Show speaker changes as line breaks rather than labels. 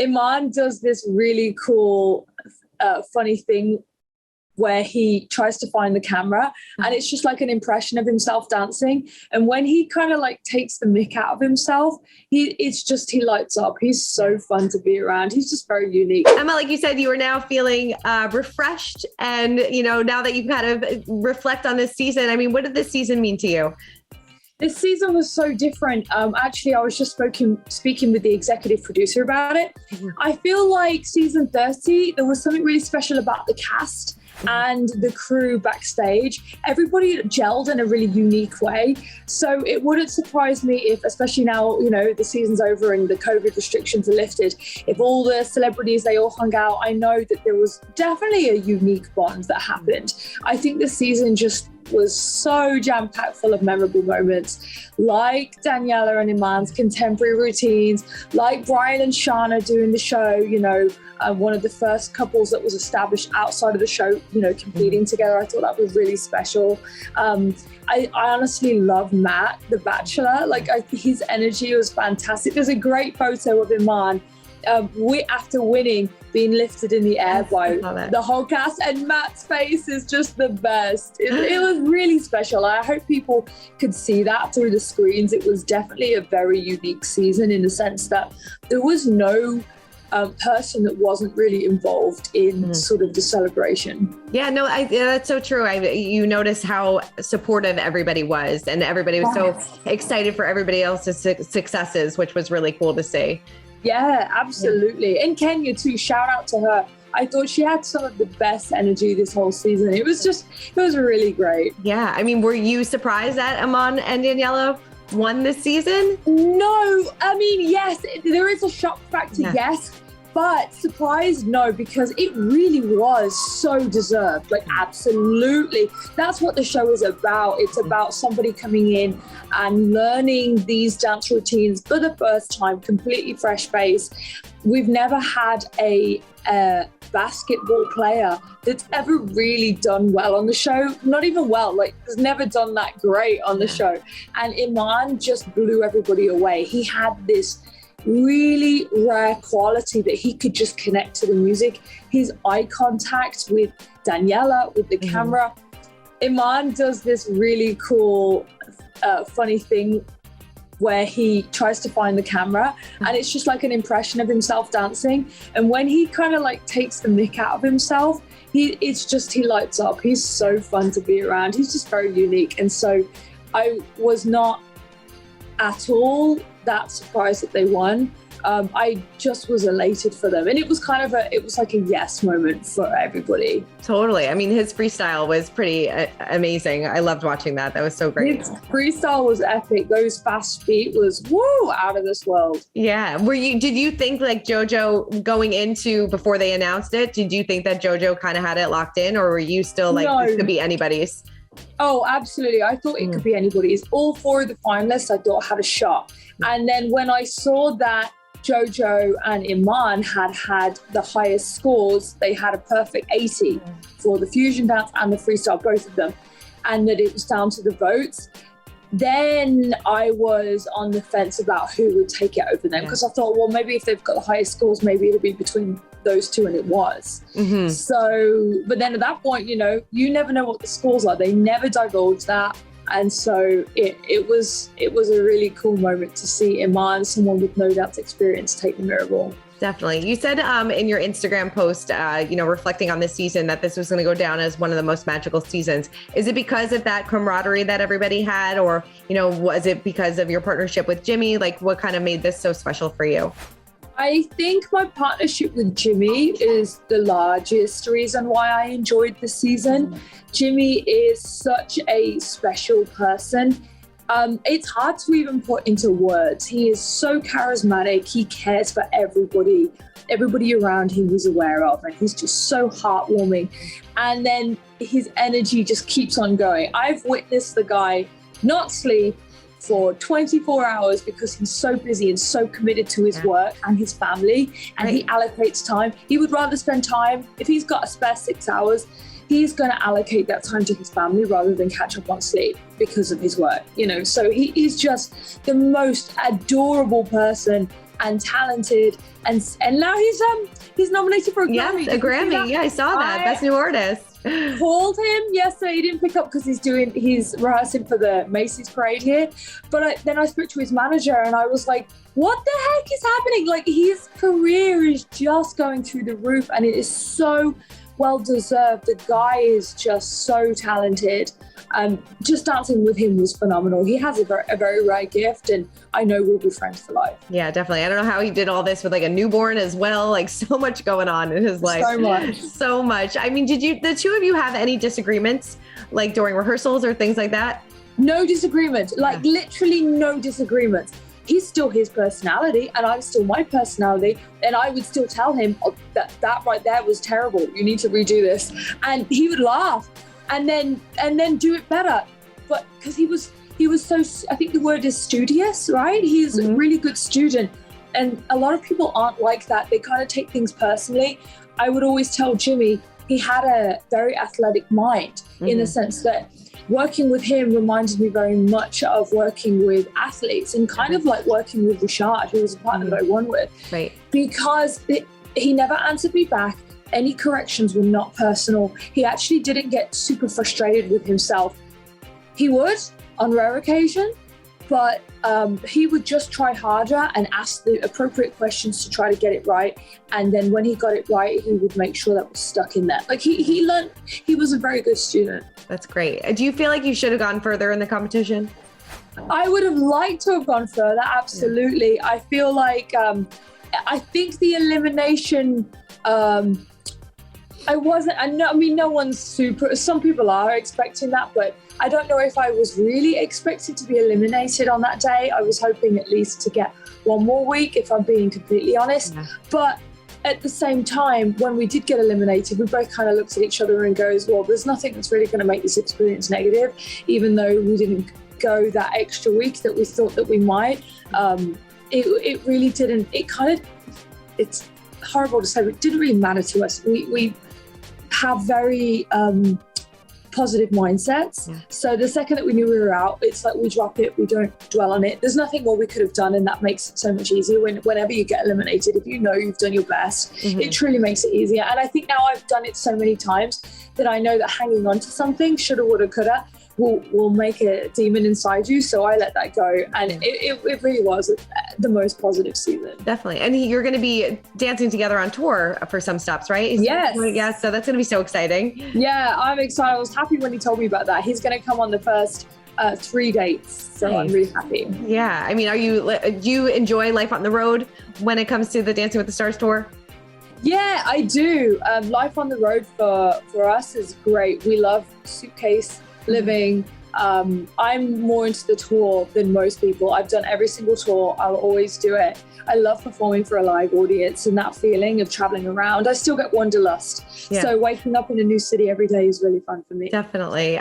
Iman does this really cool, funny thing where he tries to find the camera and it's just like an impression of himself dancing. And when he kind of like takes the mick out of himself, he lights up. He's so fun to be around. He's just very unique.
Emma, like you said, you are now feeling refreshed. And, now that you kind of reflect on this season, I mean, what did this season mean to you?
This season was so different. Actually, I was just speaking with the executive producer about it. Mm-hmm. I feel like season 30, there was something really special about the cast and the crew backstage. Everybody gelled in a really unique way. So it wouldn't surprise me if, especially now, the season's over and the COVID restrictions are lifted, if all the celebrities, they all hung out. I know that there was definitely a unique bond that happened. I think this season just was so jam-packed full of memorable moments, like Daniela and Iman's contemporary routines, like Brian and Chyna doing the show, one of the first couples that was established outside of the show, competing together. I thought that was really special. I honestly love Matt, the Bachelor. His energy was fantastic. There's a great photo of Iman after winning, being lifted in the air by the whole cast, and Matt's face is just the best. It was really special. I hope people could see that through the screens. It was definitely a very unique season in the sense that there was no person that wasn't really involved in sort of the celebration.
Yeah, no, that's so true. You notice how supportive everybody was, and everybody was so excited for everybody else's successes, which was really cool to see.
Yeah, absolutely. And Kenya too, shout out to her. I thought she had some of the best energy this whole season. It was really great.
Yeah, I mean, were you surprised that Iman and Daniela won this season?
No, I mean, yes, there is a shock factor, yes. But surprised, no, because it really was so deserved. Absolutely. That's what the show is about. It's about somebody coming in and learning these dance routines for the first time, completely fresh face. We've never had a basketball player that's ever really done well on the show. Not even well, has never done that great on the show. And Iman just blew everybody away. He had this really rare quality that he could just connect to the music. His eye contact with Daniela, with the camera. Iman does this really cool, funny thing where he tries to find the camera and it's just like an impression of himself dancing. And when he kind of takes the mick out of himself, he lights up. He's so fun to be around. He's just very unique. And so I was not at all that surprised that they won. I just was elated for them. And it was like a yes moment for everybody.
Totally. I mean, his freestyle was pretty amazing. I loved watching that. That was so great.
His freestyle was epic. Those fast feet was out of this world.
Yeah. Did you think JoJo going into, before they announced it, did you think that JoJo kind of had it locked in, or were you still no. This could be anybody's?
Oh, absolutely. I thought it could be anybody's. All four of the finalists I thought had a shot. And then when I saw that JoJo and Iman had the highest scores, they had a perfect 80 for the fusion dance and the freestyle, both of them, and that it was down to the votes, then I was on the fence about who would take it over them, because I thought, well, maybe if they've got the highest scores, maybe it'll be between those two, and it was. So, but then at that point, you never know what the scores are. They never divulged that. And so it was a really cool moment to see Iman, someone with no doubt experience, take the mirror ball.
Definitely. You said in your Instagram post, reflecting on this season, that this was going to go down as one of the most magical seasons. Is it because of that camaraderie that everybody had, or, was it because of your partnership with Jimmie? What kind of made this so special for you?
I think my partnership with Jimmie is the largest reason why I enjoyed the season. Jimmie is such a special person. It's hard to even put into words. He is so charismatic. He cares for everybody. Everybody around him he's aware of, and he's just so heartwarming. And then his energy just keeps on going. I've witnessed the guy not sleep for 24 hours because he's so busy and so committed to his work and his family, and he allocates time. He would rather spend time, if he's got a spare 6 hours, he's going to allocate that time to his family rather than catch up on sleep because of his work, So he is just the most adorable person. and talented, and now he's nominated for a Grammy.
Yes, a Grammy. Yeah, I saw that. Best New Artist.
Called him yesterday. He didn't pick up because he's rehearsing for the Macy's parade here. But then I spoke to his manager and I was like, what the heck is happening? Like, his career is just going through the roof and it is so well deserved. The guy is just so talented. Just dancing with him was phenomenal. He has a very rare gift, and I know we'll be friends for life.
Yeah, definitely. I don't know how he did all this with like a newborn as well. Like, so much going on in his life. So much. I mean, did the two of you have any disagreements, like during rehearsals or things like that?
No disagreement. Like, literally no disagreements. He's still his personality and I'm still my personality, and I would still tell him, oh, that right there was terrible. You need to redo this. And he would laugh and then do it better. But because he was so, I think the word is studious, right? He's a really good student. And a lot of people aren't like that. They kind of take things personally. I would always tell Jimmie he had a very athletic mind in the sense that working with him reminded me very much of working with athletes and kind of like working with Rashad, who was a partner that I won with.
Right. Because
he never answered me back. Any corrections were not personal. He actually didn't get super frustrated with himself. He would on rare occasion, but he would just try harder and ask the appropriate questions to try to get it right. And then when he got it right, he would make sure that was stuck in there. Like, he learned, he was a very good student.
That's great. Do you feel like you should have gone further in the competition?
I would have liked to have gone further, absolutely. Yeah. I feel like, I think the elimination, no one's super, some people are expecting that, but I don't know if I was really expected to be eliminated on that day. I was hoping at least to get one more week, if I'm being completely honest. Yeah. But at the same time, when we did get eliminated, we both kind of looked at each other and goes, well, there's nothing that's really going to make this experience negative, even though we didn't go that extra week that we thought that we might. It really didn't, it's horrible to say, but it didn't really matter to us. We have very positive mindsets. Yeah. So the second that we knew we were out, it's like we drop it, we don't dwell on it. There's nothing more we could have done, and that makes it so much easier whenever you get eliminated. If you know you've done your best, it truly makes it easier. And I think now I've done it so many times that I know that hanging on to something, shoulda, woulda, coulda, will make a demon inside you. So I let that go. And it really was the most positive season.
Definitely. And you're going to be dancing together on tour for some stops, right?
Yes.
Yeah. So that's going to be so exciting.
Yeah, I'm excited. I was happy when he told me about that. He's going to come on the first 3 dates. So nice. I'm really happy.
Yeah. I mean, do you enjoy life on the road when it comes to the Dancing with the Stars tour?
Yeah, I do. Life on the road for us is great. We love suitcase living. I'm more into the tour than most people. I've done every single tour. I'll always do it. I love performing for a live audience and that feeling of traveling around. I still get wanderlust. Yeah. So waking up in a new city every day is really fun for me.
Definitely.